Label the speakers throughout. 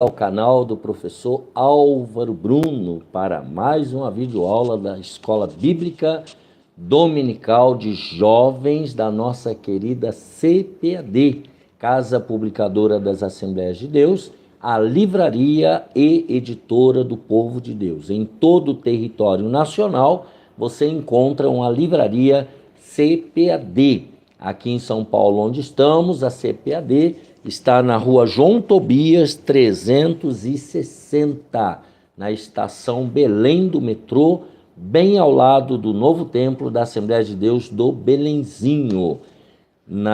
Speaker 1: Ao canal do professor Álvaro Bruno para mais uma videoaula da Escola Bíblica Dominical de Jovens da nossa querida CPAD, Casa Publicadora das Assembleias de Deus, a livraria e editora do povo de Deus. Em todo o território nacional você encontra uma livraria CPAD. Aqui em São Paulo, onde estamos, a CPAD está na rua João Tobias 360, na estação Belém do metrô, bem ao lado do novo templo da Assembleia de Deus do Belenzinho. No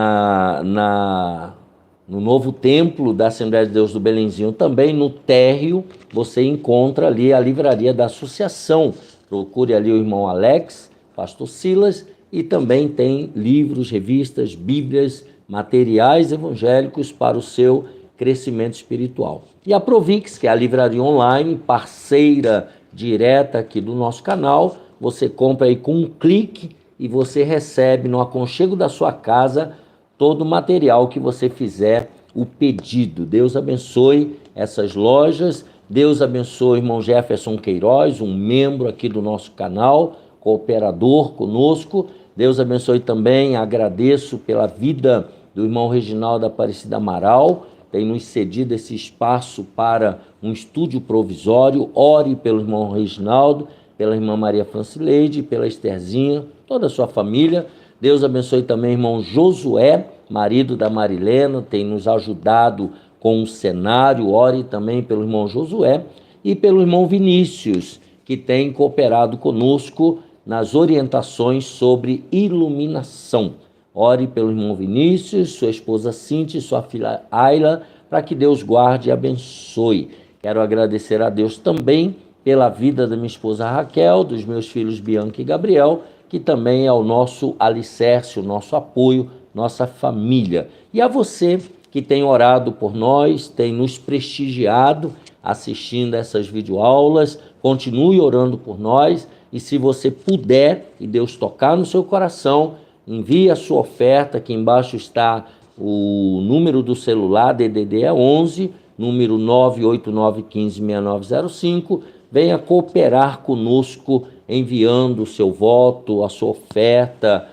Speaker 1: novo templo da Assembleia de Deus do Belenzinho, também no térreo, você encontra ali a livraria da associação. Procure ali o irmão Alex, pastor Silas, e também tem livros, revistas, bíblias, materiais evangélicos para o seu crescimento espiritual. E a Provix, que é a livraria online, parceira direta aqui do nosso canal, você compra aí com um clique e você recebe no aconchego da sua casa todo o material que você fizer o pedido. Deus abençoe essas lojas, Deus abençoe o irmão Jefferson Queiroz, um membro aqui do nosso canal, cooperador conosco. Deus abençoe também, agradeço pela vida do irmão Reginaldo Aparecida Amaral, tem nos cedido esse espaço para um estúdio provisório. Ore pelo irmão Reginaldo, pela irmã Maria Francileide, pela Estherzinha, toda a sua família. Deus abençoe também o irmão Josué, marido da Marilena, tem nos ajudado com o cenário. Ore também pelo irmão Josué e pelo irmão Vinícius, que tem cooperado conosco nas orientações sobre iluminação. Ore pelo irmão Vinícius, sua esposa Cintia e sua filha Ayla, para que Deus guarde e abençoe. Quero agradecer a Deus também pela vida da minha esposa Raquel, dos meus filhos Bianca e Gabriel, que também é o nosso alicerce, o nosso apoio, nossa família. E a você que tem orado por nós, tem nos prestigiado assistindo essas videoaulas, continue orando por nós. E se você puder, e Deus tocar no seu coração, envie a sua oferta. Aqui embaixo está o número do celular, DDD é 11, número 989156905. Venha cooperar conosco, enviando o seu voto, a sua oferta,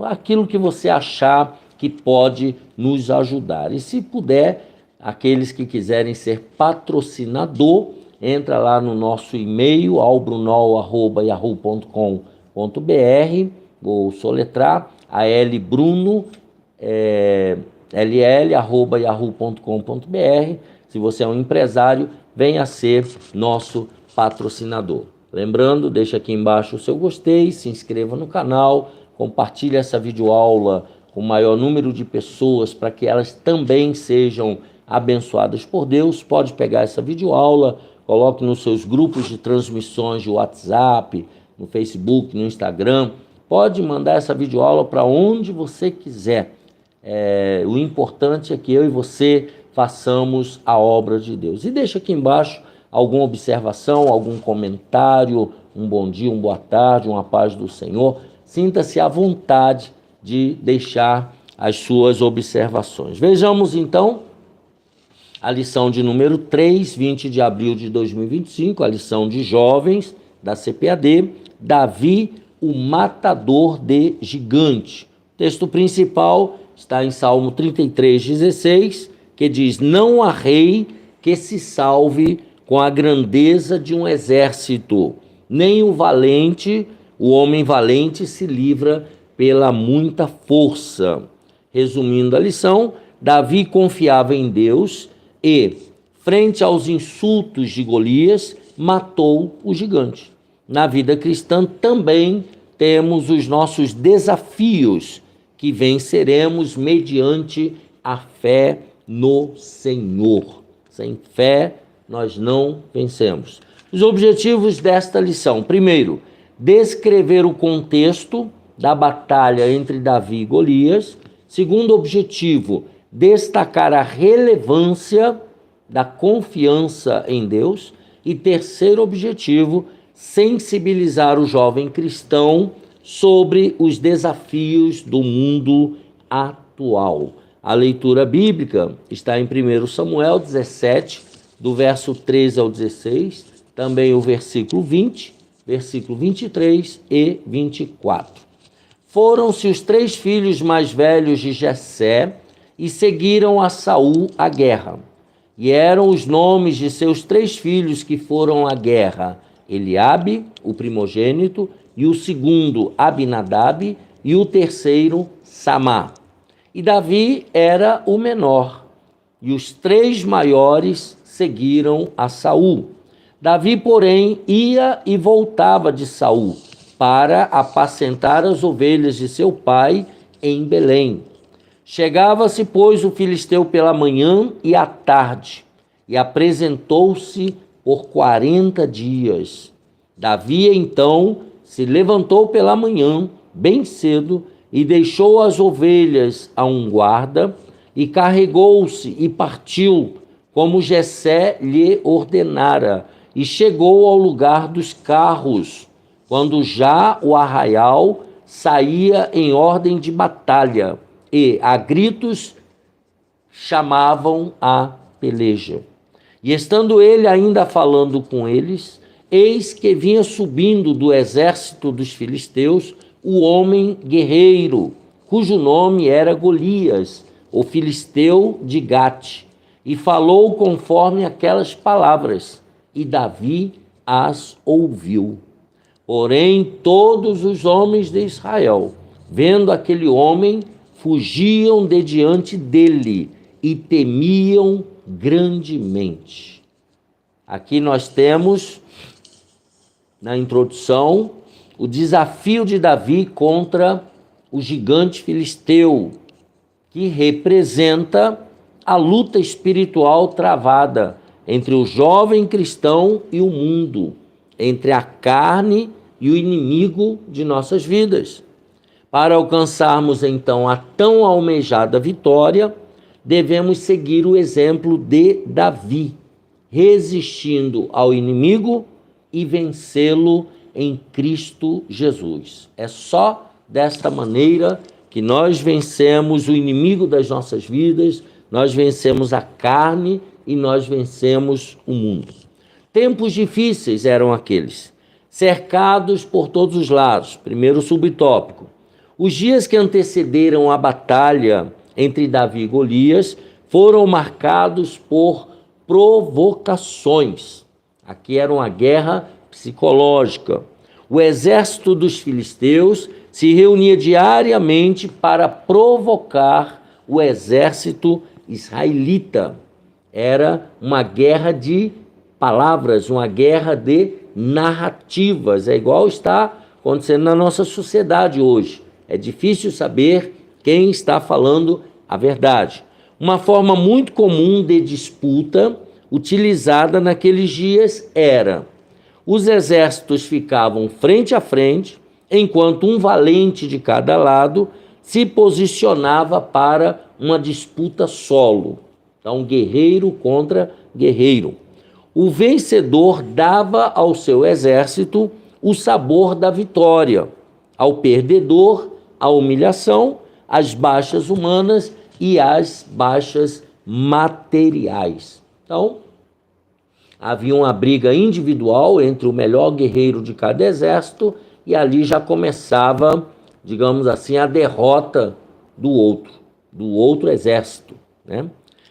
Speaker 1: aquilo que você achar que pode nos ajudar. E se puder, aqueles que quiserem ser patrocinador, entra lá no nosso e-mail, albrunol@yahoo.com.br, vou soletrar, ll@yahoo.com.br. Se você é um empresário, venha ser nosso patrocinador. Lembrando, deixa aqui embaixo o seu gostei, se inscreva no canal, compartilhe essa videoaula com o maior número de pessoas para que elas também sejam abençoadas por Deus. Pode pegar essa videoaula, coloque nos seus grupos de transmissões de WhatsApp, no Facebook, no Instagram. Pode mandar essa videoaula para onde você quiser. O importante é que eu e você façamos a obra de Deus. E deixa aqui embaixo alguma observação, algum comentário, um bom dia, uma boa tarde, uma paz do Senhor. Sinta-se à vontade de deixar as suas observações. Vejamos então a lição de número 3, 20 de abril de 2025, a lição de jovens da CPAD, Davi, o matador de gigante. O texto principal está em Salmo 33:16, que diz: não há rei que se salve com a grandeza de um exército, nem o homem valente se livra pela muita força. Resumindo a lição, Davi confiava em Deus e, frente aos insultos de Golias, matou o gigante. Na vida cristã também temos os nossos desafios, que venceremos mediante a fé no Senhor. Sem fé, nós não vencemos. Os objetivos desta lição: primeiro, descrever o contexto da batalha entre Davi e Golias. Segundo objetivo, destacar a relevância da confiança em Deus. E terceiro objetivo, sensibilizar o jovem cristão sobre os desafios do mundo atual. A leitura bíblica está em 1 Samuel 17, do verso 13 ao 16, também o versículo 20, versículo 23 e 24. Foram-se os 3 filhos mais velhos de Jessé e seguiram a Saul à guerra. E eram os nomes de seus 3 filhos que foram à guerra: Eliabe, o primogênito, e o segundo, Abinadab, e o terceiro, Samá. E Davi era o menor, e os 3 maiores seguiram a Saul. Davi, porém, ia e voltava de Saul para apacentar as ovelhas de seu pai em Belém. Chegava-se, pois, o filisteu pela manhã e à tarde, e apresentou-se por 40 dias. Davi, então, se levantou pela manhã, bem cedo, e deixou as ovelhas a um guarda, e carregou-se e partiu, como Jessé lhe ordenara, e chegou ao lugar dos carros, quando já o arraial saía em ordem de batalha, e a gritos chamavam a peleja. E estando ele ainda falando com eles, eis que vinha subindo do exército dos filisteus o homem guerreiro, cujo nome era Golias, o filisteu de Gate, e falou conforme aquelas palavras, e Davi as ouviu. Porém, todos os homens de Israel, vendo aquele homem, fugiam de diante dele e temiam grandemente. Aqui nós temos, na introdução, o desafio de Davi contra o gigante filisteu, que representa a luta espiritual travada entre o jovem cristão e o mundo, entre a carne e o inimigo de nossas vidas. Para alcançarmos então a tão almejada vitória, devemos seguir o exemplo de Davi, resistindo ao inimigo e vencê-lo em Cristo Jesus. É só desta maneira que nós vencemos o inimigo das nossas vidas, nós vencemos a carne e nós vencemos o mundo. Tempos difíceis eram aqueles, cercados por todos os lados. Primeiro subtópico: os dias que antecederam a batalha entre Davi e Golias foram marcados por provocações. Aqui era uma guerra psicológica. O exército dos filisteus se reunia diariamente para provocar o exército israelita. Era uma guerra de palavras, uma guerra de narrativas. É igual está acontecendo na nossa sociedade hoje. É difícil saber quem está falando a verdade. Uma forma muito comum de disputa utilizada naqueles dias era: os exércitos ficavam frente a frente, enquanto um valente de cada lado se posicionava para uma disputa solo. Então, guerreiro contra guerreiro. O vencedor dava ao seu exército o sabor da vitória, ao perdedor a humilhação, as baixas humanas e as baixas materiais. Então, havia uma briga individual entre o melhor guerreiro de cada exército e ali já começava, digamos assim, a derrota do outro exército, né?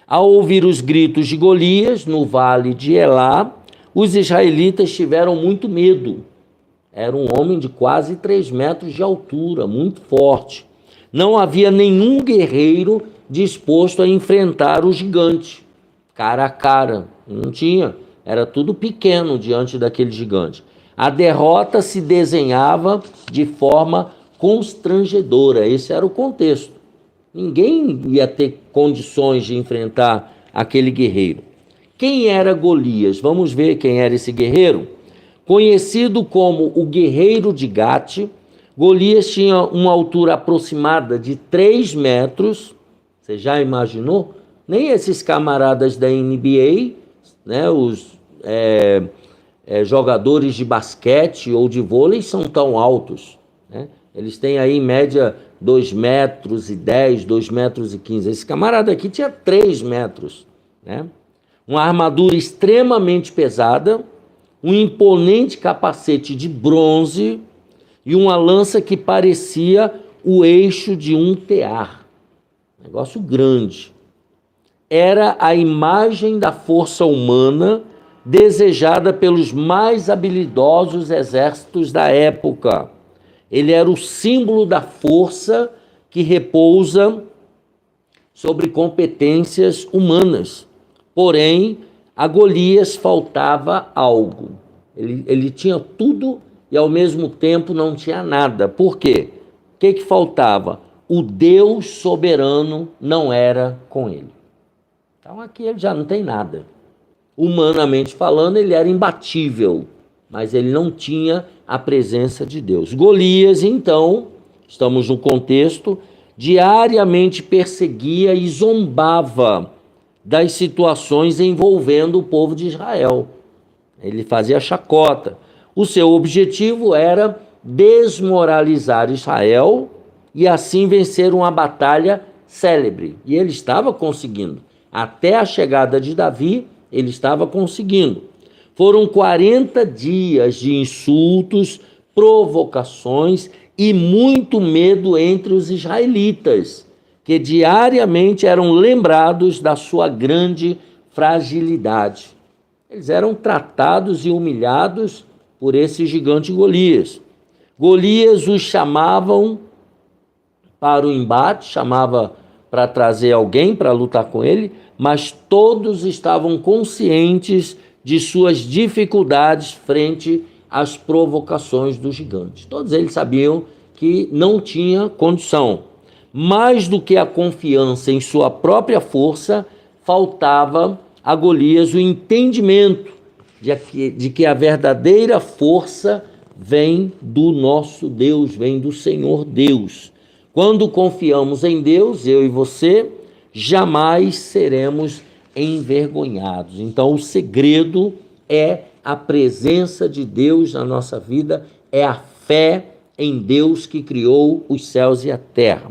Speaker 1: Ao ouvir os gritos de Golias no vale de Elá, os israelitas tiveram muito medo. Era um homem de quase 3 metros de altura, muito forte. Não havia nenhum guerreiro disposto a enfrentar o gigante, cara a cara. Não tinha, era tudo pequeno diante daquele gigante. A derrota se desenhava de forma constrangedora, esse era o contexto. Ninguém ia ter condições de enfrentar aquele guerreiro. Quem era Golias? Vamos ver quem era esse guerreiro. Conhecido como o guerreiro de Gate, Golias tinha uma altura aproximada de 3 metros. Você já imaginou? Nem esses camaradas da NBA, né, os jogadores de basquete ou de vôlei são tão altos, né? Eles têm aí em média 2,10 m, 2,15 m. Esse camarada aqui tinha 3 metros, né? Uma armadura extremamente pesada, um imponente capacete de bronze e uma lança que parecia o eixo de um tear. Negócio grande. Era a imagem da força humana desejada pelos mais habilidosos exércitos da época. Ele era o símbolo da força que repousa sobre competências humanas. Porém, a Golias faltava algo. Ele tinha tudo e ao mesmo tempo não tinha nada. Por quê? O que faltava? O Deus soberano não era com ele. Então aqui ele já não tem nada. Humanamente falando, ele era imbatível, mas ele não tinha a presença de Deus. Golias, então, estamos no contexto, diariamente perseguia e zombava das situações envolvendo o povo de Israel. Ele fazia chacota. O seu objetivo era desmoralizar Israel e assim vencer uma batalha célebre. E ele estava conseguindo. Até a chegada de Davi, ele estava conseguindo. Foram 40 dias de insultos, provocações e muito medo entre os israelitas, que diariamente eram lembrados da sua grande fragilidade. Eles eram tratados e humilhados por esse gigante Golias. Golias os chamavam para o embate, chamava para trazer alguém para lutar com ele, mas todos estavam conscientes de suas dificuldades frente às provocações do gigante. Todos eles sabiam que não tinha condição. Mais do que a confiança em sua própria força, faltava a Golias o entendimento de que a verdadeira força vem do nosso Deus, vem do Senhor Deus. Quando confiamos em Deus, eu e você, jamais seremos envergonhados. Então, o segredo é a presença de Deus na nossa vida, é a fé em Deus que criou os céus e a terra.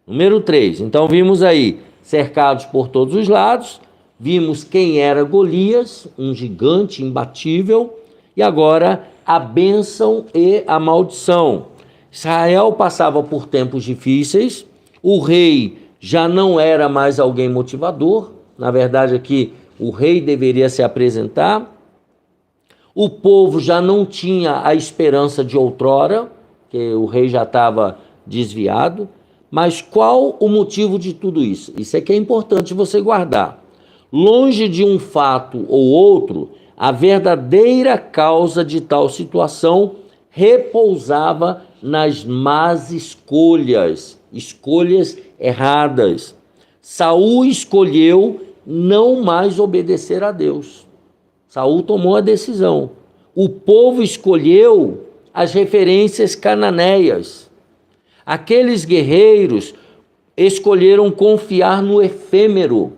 Speaker 1: Número 3, então vimos aí, cercados por todos os lados, vimos quem era Golias, um gigante imbatível, e agora a bênção e a maldição. Israel passava por tempos difíceis, o rei já não era mais alguém motivador, na verdade aqui o rei deveria se apresentar, o povo já não tinha a esperança de outrora, que o rei já estava desviado, mas qual o motivo de tudo isso? Isso é que é importante você guardar. Longe de um fato ou outro, a verdadeira causa de tal situação repousava nas más escolhas erradas. Saul escolheu não mais obedecer a Deus. Saul tomou a decisão. O povo escolheu as referências cananeias. Aqueles guerreiros escolheram confiar no efêmero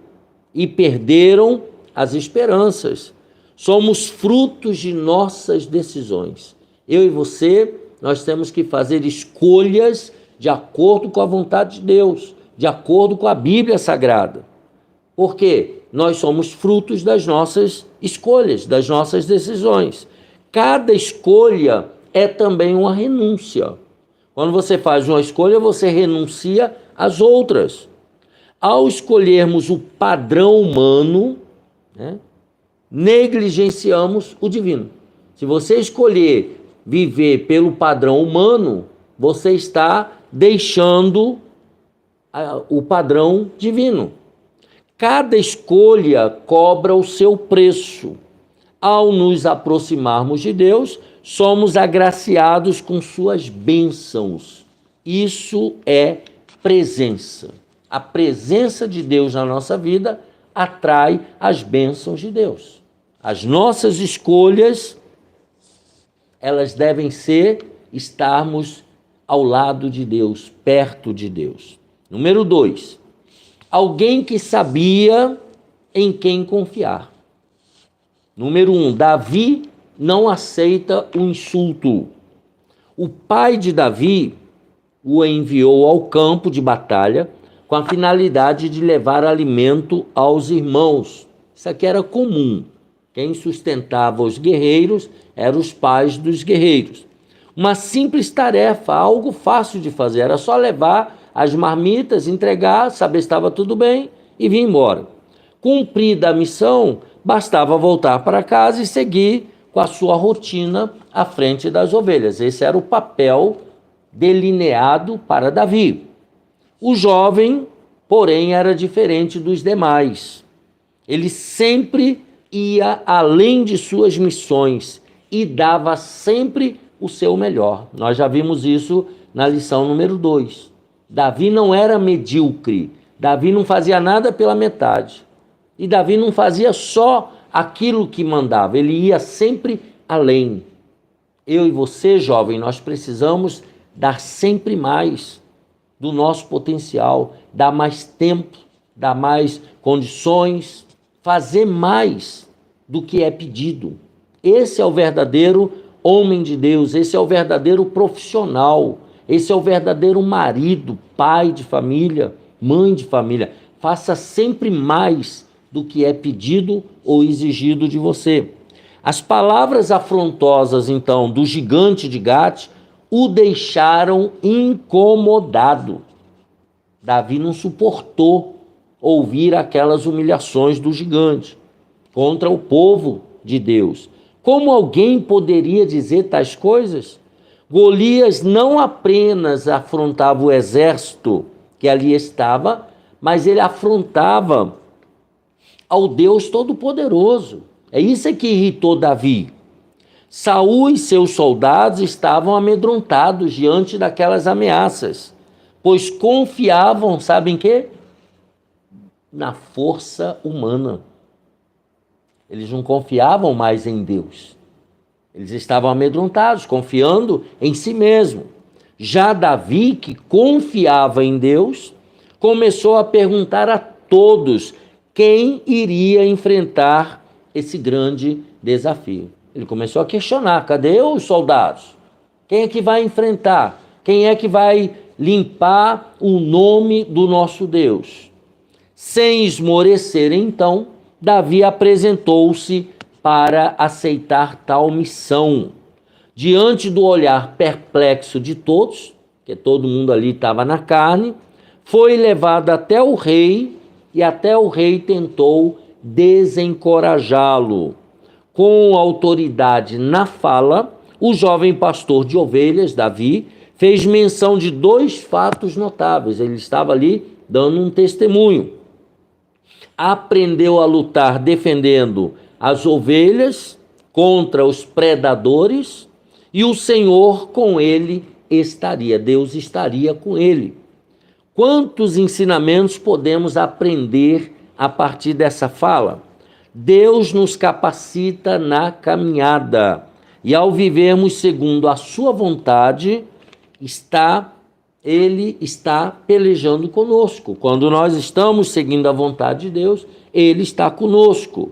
Speaker 1: e perderam as esperanças. Somos frutos de nossas decisões. Eu e você, nós temos que fazer escolhas de acordo com a vontade de Deus, de acordo com a Bíblia Sagrada. Porque nós somos frutos das nossas escolhas, das nossas decisões. Cada escolha é também uma renúncia. Quando você faz uma escolha, você renuncia às outras. Ao escolhermos o padrão humano, negligenciamos o divino. Se você escolher viver pelo padrão humano, você está deixando o padrão divino. Cada escolha cobra o seu preço. Ao nos aproximarmos de Deus, somos agraciados com suas bênçãos. Isso é presença. A presença de Deus na nossa vida atrai as bênçãos de Deus. As nossas escolhas, elas devem ser estarmos ao lado de Deus, perto de Deus. Número 2, alguém que sabia em quem confiar. Número 1, Davi não aceita o insulto. O pai de Davi o enviou ao campo de batalha com a finalidade de levar alimento aos irmãos. Isso aqui era comum. Quem sustentava os guerreiros eram os pais dos guerreiros. Uma simples tarefa, algo fácil de fazer, era só levar as marmitas, entregar, saber se estava tudo bem e vir embora. Cumprida a missão, bastava voltar para casa e seguir com a sua rotina à frente das ovelhas. Esse era o papel delineado para Davi. O jovem, porém, era diferente dos demais. Ele sempre ia além de suas missões e dava sempre o seu melhor. Nós já vimos isso na lição número 2. Davi não era medíocre. Davi não fazia nada pela metade. E Davi não fazia só aquilo que mandava. Ele ia sempre além. Eu e você, jovem, nós precisamos dar sempre mais do nosso potencial, dar mais tempo, dar mais condições, fazer mais do que é pedido. Esse é o verdadeiro homem de Deus, esse é o verdadeiro profissional, esse é o verdadeiro marido, pai de família, mãe de família. Faça sempre mais do que é pedido ou exigido de você. As palavras afrontosas, então, do gigante de Gate o deixaram incomodado. Davi não suportou ouvir aquelas humilhações do gigante contra o povo de Deus. Como alguém poderia dizer tais coisas? Golias não apenas afrontava o exército que ali estava, mas ele afrontava ao Deus Todo-Poderoso. É isso que irritou Davi. Saul e seus soldados estavam amedrontados diante daquelas ameaças, pois confiavam, sabem quê? Na força humana. Eles não confiavam mais em Deus. Eles estavam amedrontados, confiando em si mesmo. Já Davi, que confiava em Deus, começou a perguntar a todos quem iria enfrentar esse grande desafio. Ele começou a questionar: cadê os soldados? Quem é que vai enfrentar? Quem é que vai limpar o nome do nosso Deus? Sem esmorecer, então, Davi apresentou-se para aceitar tal missão. Diante do olhar perplexo de todos, que todo mundo ali estava na carne, foi levado até o rei, e até o rei tentou desencorajá-lo. Com autoridade na fala, o jovem pastor de ovelhas, Davi, fez menção de 2 fatos notáveis. Ele estava ali dando um testemunho. Aprendeu a lutar defendendo as ovelhas contra os predadores, e o Senhor com ele estaria. Deus estaria com ele. Quantos ensinamentos podemos aprender a partir dessa fala? Deus nos capacita na caminhada, e ao vivermos segundo a sua vontade, Ele está pelejando conosco. Quando nós estamos seguindo a vontade de Deus, Ele está conosco.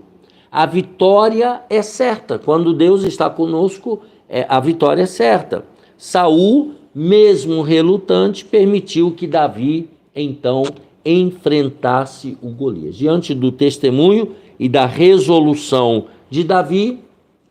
Speaker 1: A vitória é certa. Quando Deus está conosco, a vitória é certa. Saul, mesmo relutante, permitiu que Davi, então, enfrentasse o Golias. Diante do testemunho e da resolução de Davi,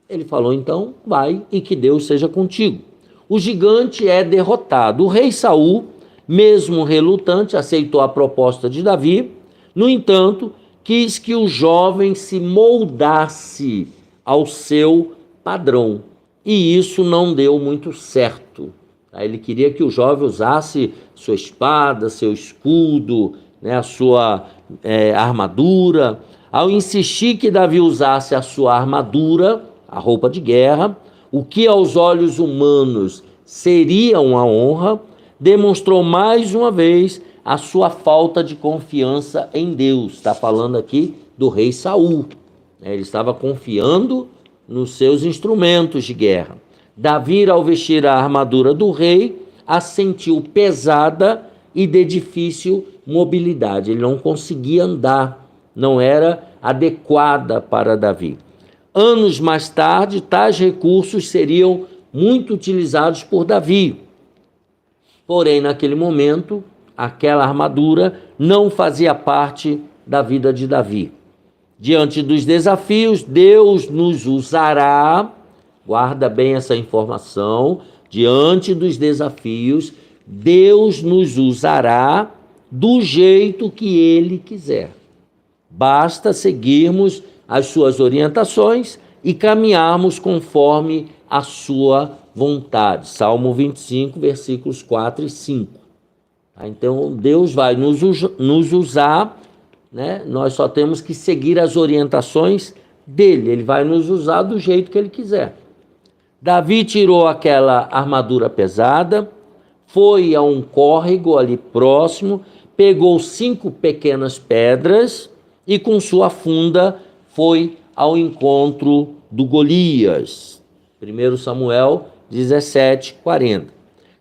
Speaker 1: ele falou: então, vai e que Deus seja contigo. O gigante é derrotado. O rei Saul, mesmo relutante, aceitou a proposta de Davi. No entanto, quis que o jovem se moldasse ao seu padrão. E isso não deu muito certo. Ele queria que o jovem usasse sua espada, seu escudo, a sua armadura. Ao insistir que Davi usasse a sua armadura, a roupa de guerra, o que aos olhos humanos seria uma honra, demonstrou mais uma vez a sua falta de confiança em Deus. Está falando aqui do rei Saul. Ele estava confiando nos seus instrumentos de guerra. Davi, ao vestir a armadura do rei, a sentiu pesada e de difícil mobilidade. Ele não conseguia andar, não era adequada para Davi. Anos mais tarde, tais recursos seriam muito utilizados por Davi. Porém, naquele momento, aquela armadura não fazia parte da vida de Davi. Diante dos desafios, Deus nos usará, guarda bem essa informação, diante dos desafios, Deus nos usará do jeito que Ele quiser. Basta seguirmos as suas orientações e caminharmos conforme a sua vontade. Salmo 25, versículos 4 e 5. Então, Deus vai nos usar, né? Nós só temos que seguir as orientações dele. Ele vai nos usar do jeito que ele quiser. Davi tirou aquela armadura pesada, foi a um córrego ali próximo, pegou 5 pequenas pedras e com sua funda foi ao encontro do Golias. 1 Samuel 17, 40.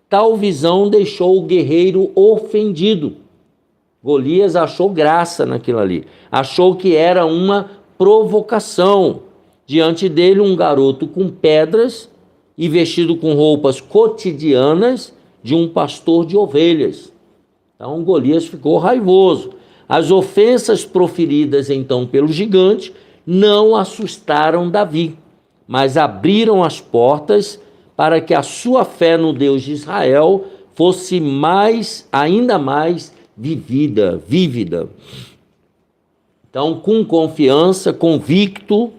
Speaker 1: Tal visão deixou o guerreiro ofendido. Golias achou graça naquilo ali. Achou que era uma provocação. Diante dele, um garoto com pedras e vestido com roupas cotidianas de um pastor de ovelhas. Então, Golias ficou raivoso. As ofensas proferidas, então, pelo gigante não assustaram Davi, mas abriram as portas para que a sua fé no Deus de Israel fosse ainda mais vívida. Então, com confiança, convicto,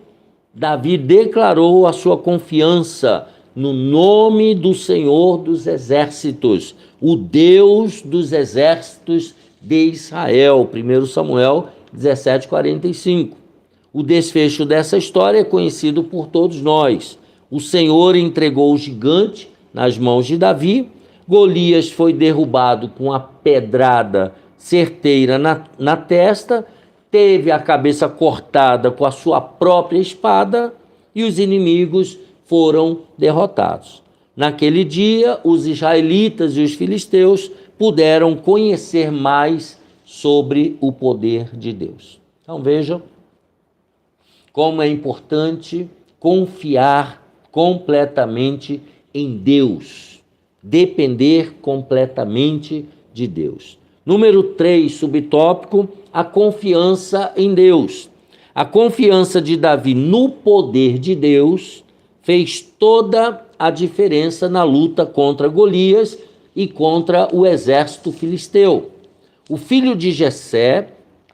Speaker 1: Davi declarou a sua confiança no nome do Senhor dos Exércitos, o Deus dos Exércitos de Israel. 1 Samuel 17, 45. O desfecho dessa história é conhecido por todos nós. O Senhor entregou o gigante nas mãos de Davi. Golias foi derrubado com a pedrada certeira na testa, teve a cabeça cortada com a sua própria espada e os inimigos foram derrotados. Naquele dia, os israelitas e os filisteus puderam conhecer mais sobre o poder de Deus. Então vejam como é importante confiar completamente em Deus, depender completamente de Deus. Número 3, subtópico, a confiança em Deus. A confiança de Davi no poder de Deus fez toda a diferença na luta contra Golias e contra o exército filisteu. O filho de Jessé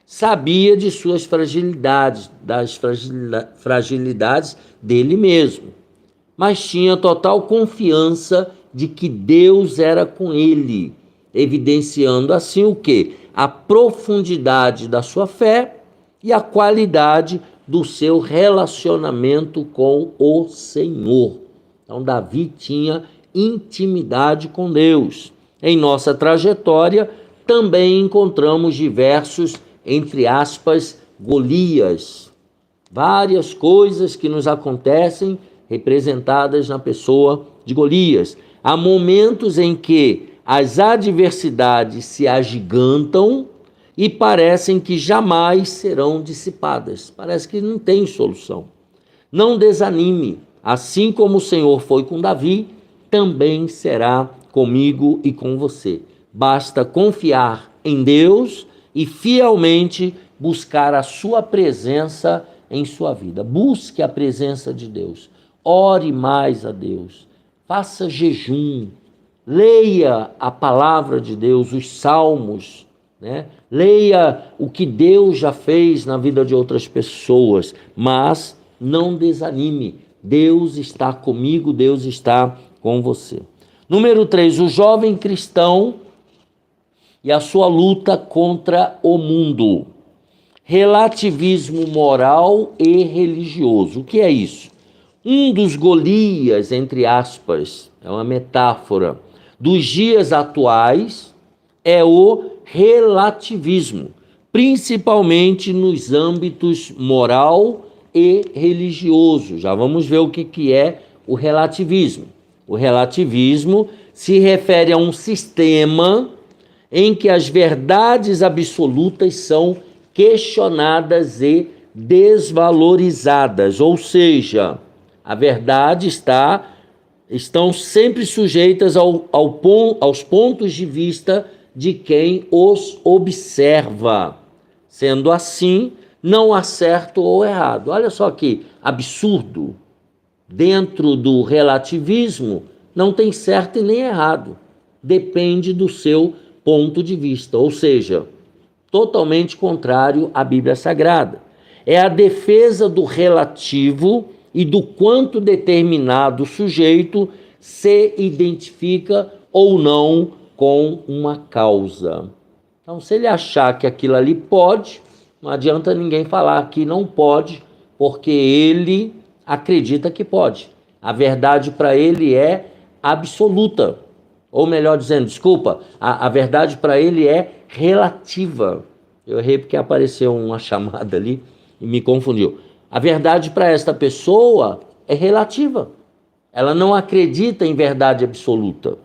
Speaker 1: sabia de suas fragilidades, das fragilidades dele mesmo, mas tinha total confiança de que Deus era com ele, evidenciando assim o quê? A profundidade da sua fé e a qualidade do seu relacionamento com o Senhor. Então, Davi tinha intimidade com Deus. Em nossa trajetória, também encontramos diversos, entre aspas, Golias. Várias coisas que nos acontecem representadas na pessoa de Golias. Há momentos em que as adversidades se agigantam e parecem que jamais serão dissipadas. Parece que não tem solução. Não desanime. Assim como o Senhor foi com Davi, também será comigo e com você. Basta confiar em Deus e fielmente buscar a sua presença em sua vida. Busque a presença de Deus. Ore mais a Deus. Faça jejum. Leia a palavra de Deus, os salmos, né? Leia o que Deus já fez na vida de outras pessoas, mas não desanime. Deus está comigo, Deus está com você. Número 3, o jovem cristão e a sua luta contra o mundo. Relativismo moral e religioso. O que é isso? Um dos Golias, entre aspas, é uma metáfora, dos dias atuais é o relativismo, principalmente nos âmbitos moral e religioso. Já vamos ver o que é o relativismo. O relativismo se refere a um sistema em que as verdades absolutas são questionadas e desvalorizadas, ou seja, a verdade está estão sempre sujeitas aos pontos de vista de quem os observa. Sendo assim, não há certo ou errado. Olha só que absurdo. Dentro do relativismo, não tem certo e nem errado. Depende do seu ponto de vista, ou seja, totalmente contrário à Bíblia Sagrada. É a defesa do relativo e do quanto determinado sujeito se identifica ou não com uma causa. Então, se ele achar que aquilo ali pode, não adianta ninguém falar que não pode, porque ele acredita que pode. A verdade para ele é absoluta. Ou melhor dizendo, desculpa, a verdade para ele é relativa. Eu errei porque apareceu uma chamada ali e me confundiu. A verdade para esta pessoa é relativa. Ela não acredita em verdade absoluta.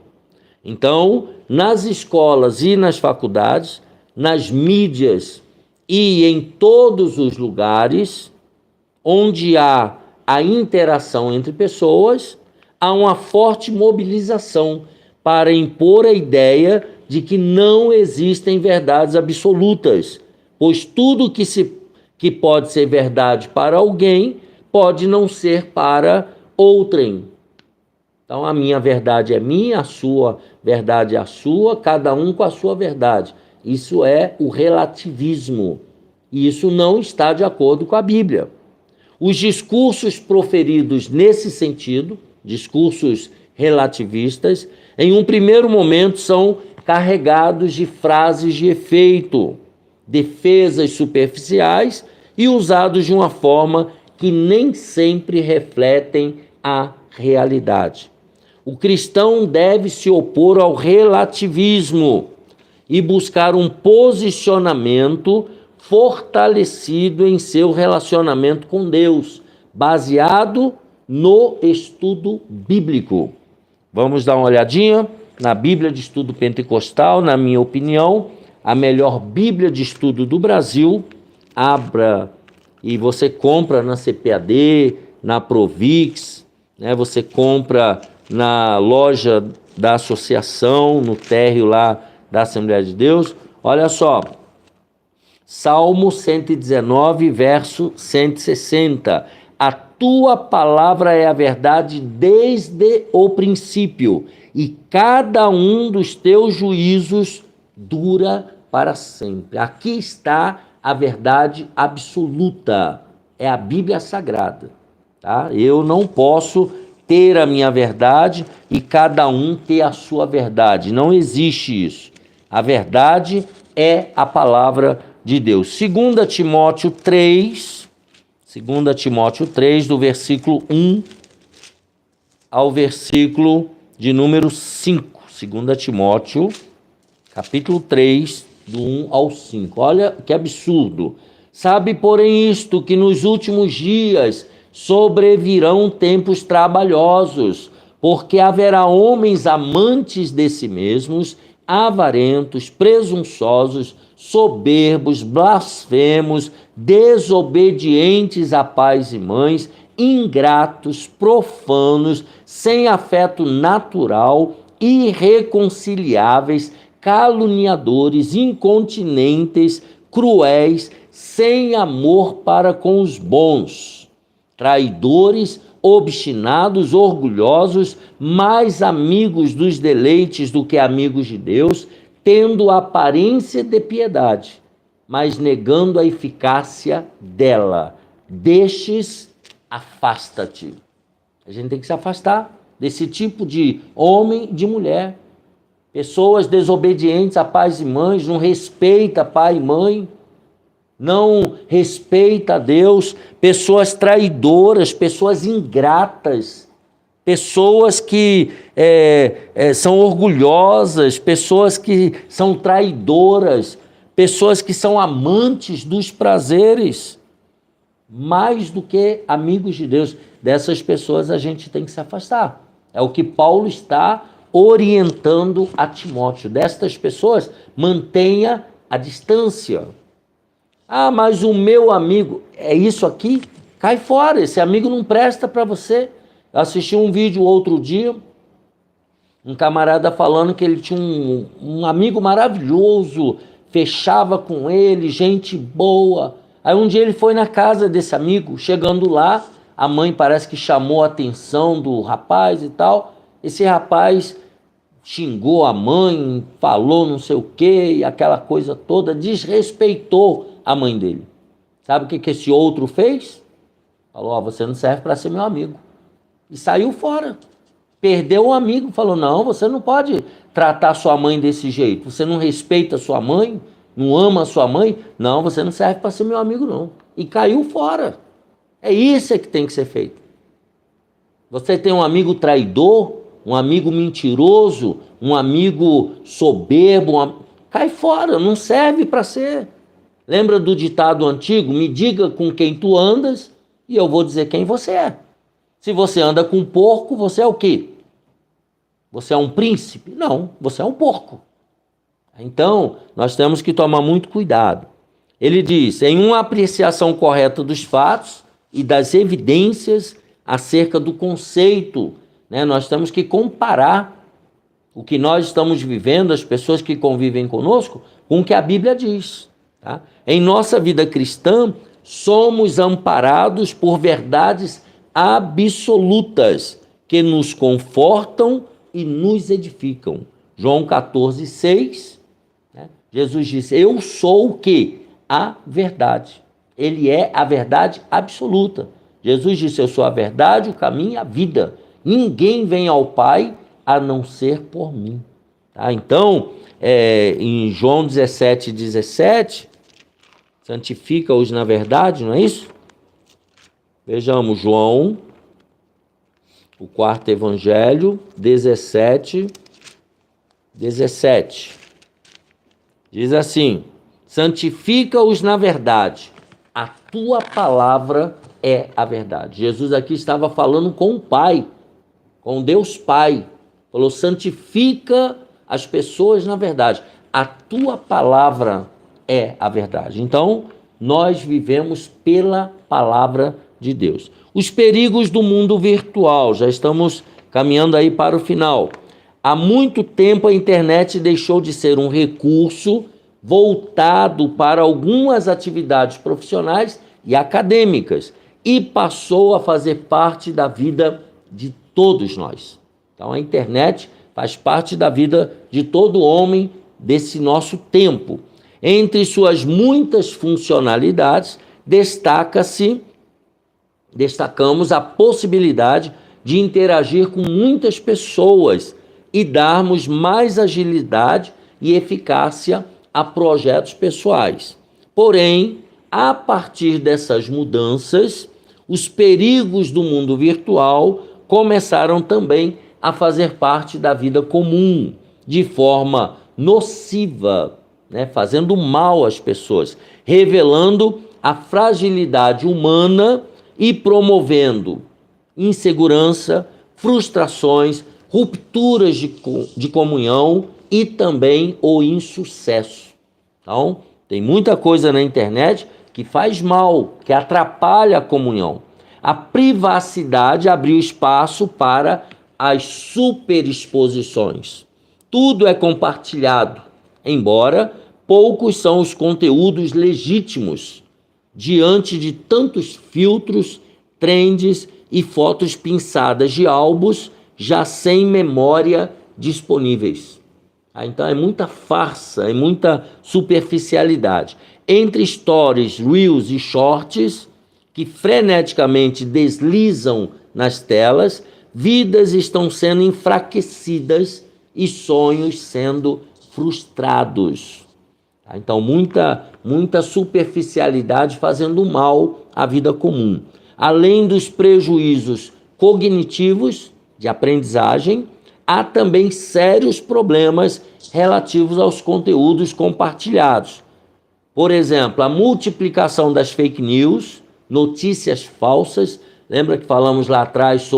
Speaker 1: Então, nas escolas e nas faculdades, nas mídias e em todos os lugares onde há a interação entre pessoas, há uma forte mobilização para impor a ideia de que não existem verdades absolutas, pois tudo que pode ser verdade para alguém pode não ser para outrem. Então, a minha verdade é minha, a sua verdade é a sua, cada um com a sua verdade. Isso é o relativismo. E isso não está de acordo com a Bíblia. Os discursos proferidos nesse sentido, discursos relativistas, em um primeiro momento são carregados de frases de efeito, defesas superficiais e usados de uma forma que nem sempre refletem a realidade. O cristão deve se opor ao relativismo e buscar um posicionamento fortalecido em seu relacionamento com Deus, baseado no estudo bíblico. Vamos dar uma olhadinha na Bíblia de Estudo Pentecostal, na minha opinião, a melhor Bíblia de Estudo do Brasil. Abra e você compra na CPAD, na Provix, né? Você compra na loja da associação, no térreo lá da Assembleia de Deus. Olha só, Salmo 119, verso 160. A tua palavra é a verdade desde o princípio, e cada um dos teus juízos dura para sempre. Aqui está a verdade absoluta, é a Bíblia Sagrada. Tá? Eu não posso ter a minha verdade e cada um ter a sua verdade. Não existe isso. A verdade é a palavra de Deus. 2 Timóteo 3, do versículo 1 ao versículo de número 5. 2 Timóteo, capítulo 3, do 1 ao 5. Olha que absurdo. Sabe, porém, isto, que nos últimos dias sobrevirão tempos trabalhosos, porque haverá homens amantes de si mesmos, avarentos, presunçosos, soberbos, blasfemos, desobedientes a pais e mães, ingratos, profanos, sem afeto natural, irreconciliáveis, caluniadores, incontinentes, cruéis, sem amor para com os bons, traidores, obstinados, orgulhosos, mais amigos dos deleites do que amigos de Deus, tendo aparência de piedade, mas negando a eficácia dela. Destes, afasta-te. A gente tem que se afastar desse tipo de homem e de mulher. Pessoas desobedientes a pais e mães, não respeita pai e mãe, não respeita a Deus, pessoas traidoras, pessoas ingratas, pessoas que são orgulhosas, pessoas que são traidoras, pessoas que são amantes dos prazeres, mais do que amigos de Deus. Dessas pessoas a gente tem que se afastar. É o que Paulo está orientando a Timóteo. Destas pessoas, mantenha a distância. Ah, mas o meu amigo, é isso aqui? Cai fora, esse amigo não presta para você. Eu assisti um vídeo outro dia, um camarada falando que ele tinha um amigo maravilhoso, fechava com ele, gente boa. Aí um dia ele foi na casa desse amigo, chegando lá, a mãe parece que chamou a atenção do rapaz e tal. Esse rapaz xingou a mãe, falou não sei o quê, e aquela coisa toda, desrespeitou a mãe dele. Sabe o que esse outro fez? Falou, você não serve para ser meu amigo. E saiu fora. Perdeu o amigo, falou, não, você não pode tratar sua mãe desse jeito. Você não respeita sua mãe, não ama sua mãe. Não, você não serve para ser meu amigo, não. E caiu fora. É isso que tem que ser feito. Você tem um amigo traidor, um amigo mentiroso, um amigo soberbo, cai fora, não serve para ser. Lembra do ditado antigo? Me diga com quem tu andas e eu vou dizer quem você é. Se você anda com um porco, você é o quê? Você é um príncipe? Não, você é um porco. Então, nós temos que tomar muito cuidado. Ele diz, em uma apreciação correta dos fatos e das evidências acerca do conceito, né, nós temos que comparar o que nós estamos vivendo, as pessoas que convivem conosco, com o que a Bíblia diz. Tá? Em nossa vida cristã, somos amparados por verdades absolutas que nos confortam e nos edificam. João 14:6, né? Jesus disse, eu sou o quê? A verdade. Ele é a verdade absoluta. Jesus disse, eu sou a verdade, o caminho e a vida. Ninguém vem ao Pai a não ser por mim. Tá? Então, em João 17:17, santifica-os na verdade, não é isso? Vejamos, João, o quarto evangelho, 17:17. Diz assim, santifica-os na verdade, a tua palavra é a verdade. Jesus aqui estava falando com o Pai, com Deus Pai. Falou, santifica as pessoas na verdade. A tua palavra é a verdade. Então, nós vivemos pela palavra de Deus. Os perigos do mundo virtual. Já estamos caminhando aí para o final. Há muito tempo a internet deixou de ser um recurso voltado para algumas atividades profissionais e acadêmicas e passou a fazer parte da vida de todos nós. Então a internet faz parte da vida de todo homem desse nosso tempo. Entre suas muitas funcionalidades, destacamos a possibilidade de interagir com muitas pessoas e darmos mais agilidade e eficácia a projetos pessoais. Porém, a partir dessas mudanças, os perigos do mundo virtual começaram também a fazer parte da vida comum, de forma nociva, né, fazendo mal às pessoas, revelando a fragilidade humana e promovendo insegurança, frustrações, rupturas de comunhão e também o insucesso. Então, tem muita coisa na internet que faz mal, que atrapalha a comunhão. A privacidade abriu espaço para as superexposições. Tudo é compartilhado, embora poucos são os conteúdos legítimos diante de tantos filtros, trends e fotos pinçadas de álbuns já sem memória disponíveis. Então é muita farsa, é muita superficialidade. Entre stories, reels e shorts que freneticamente deslizam nas telas, vidas estão sendo enfraquecidas e sonhos sendo frustrados. Então muita superficialidade fazendo mal à vida comum. Além dos prejuízos cognitivos de aprendizagem, há também sérios problemas relativos aos conteúdos compartilhados. Por exemplo, a multiplicação das fake news, notícias falsas. Lembra que falamos lá atrás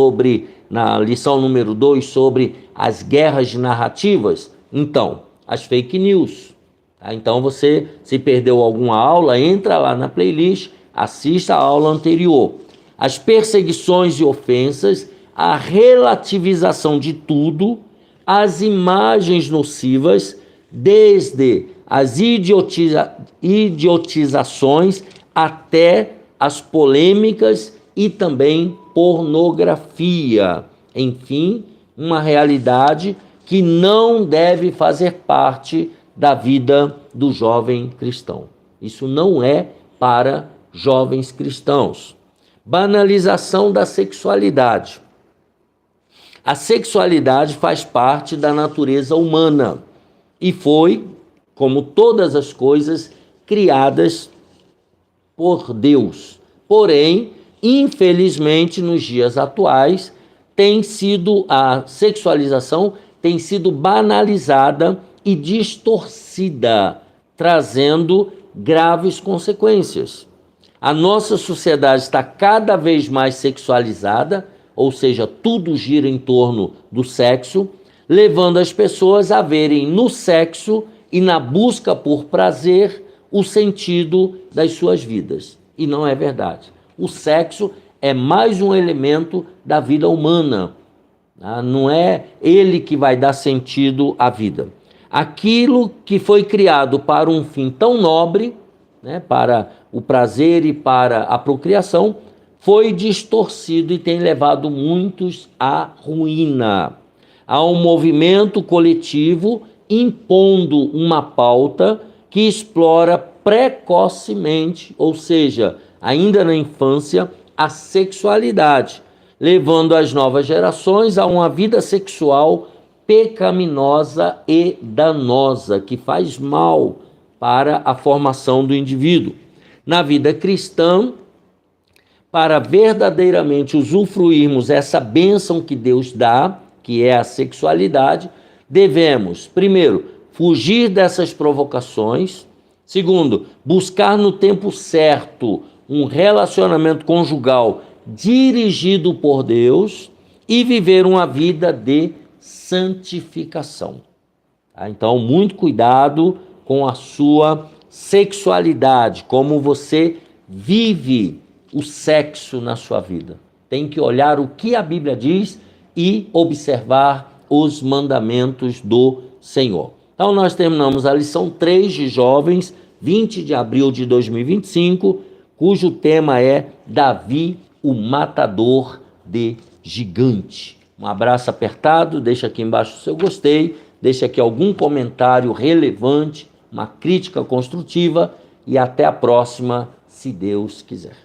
Speaker 1: na lição número 2, sobre as guerras narrativas? Então, as fake news. Tá? Então, você, se perdeu alguma aula, entra lá na playlist, assista a aula anterior. As perseguições e ofensas, a relativização de tudo, as imagens nocivas, desde as idiotizações até as polêmicas e também pornografia. Enfim, uma realidade que não deve fazer parte da vida do jovem cristão. Isso não é para jovens cristãos. Banalização da sexualidade. A sexualidade faz parte da natureza humana e foi, como todas as coisas, criadas por Deus. Porém, infelizmente, nos dias atuais, a sexualização tem sido banalizada e distorcida, trazendo graves consequências. A nossa sociedade está cada vez mais sexualizada, ou seja, tudo gira em torno do sexo, levando as pessoas a verem no sexo e na busca por prazer o sentido das suas vidas. E não é verdade. O sexo é mais um elemento da vida humana. Não é ele que vai dar sentido à vida. Aquilo que foi criado para um fim tão nobre, para o prazer e para a procriação, foi distorcido e tem levado muitos à ruína. Há um movimento coletivo impondo uma pauta que explora precocemente, ou seja, ainda na infância, a sexualidade, levando as novas gerações a uma vida sexual pecaminosa e danosa, que faz mal para a formação do indivíduo. Na vida cristã, para verdadeiramente usufruirmos essa bênção que Deus dá, que é a sexualidade, devemos, primeiro, fugir dessas provocações. Segundo, buscar no tempo certo um relacionamento conjugal dirigido por Deus e viver uma vida de santificação. Então, muito cuidado com a sua sexualidade, como você vive o sexo na sua vida. Tem que olhar o que a Bíblia diz e observar os mandamentos do Senhor. Então, nós terminamos a lição 3 de Jovens, 20 de abril de 2025, cujo tema é Davi, o matador de gigante. Um abraço apertado, deixa aqui embaixo o seu gostei, deixa aqui algum comentário relevante, uma crítica construtiva e até a próxima, se Deus quiser.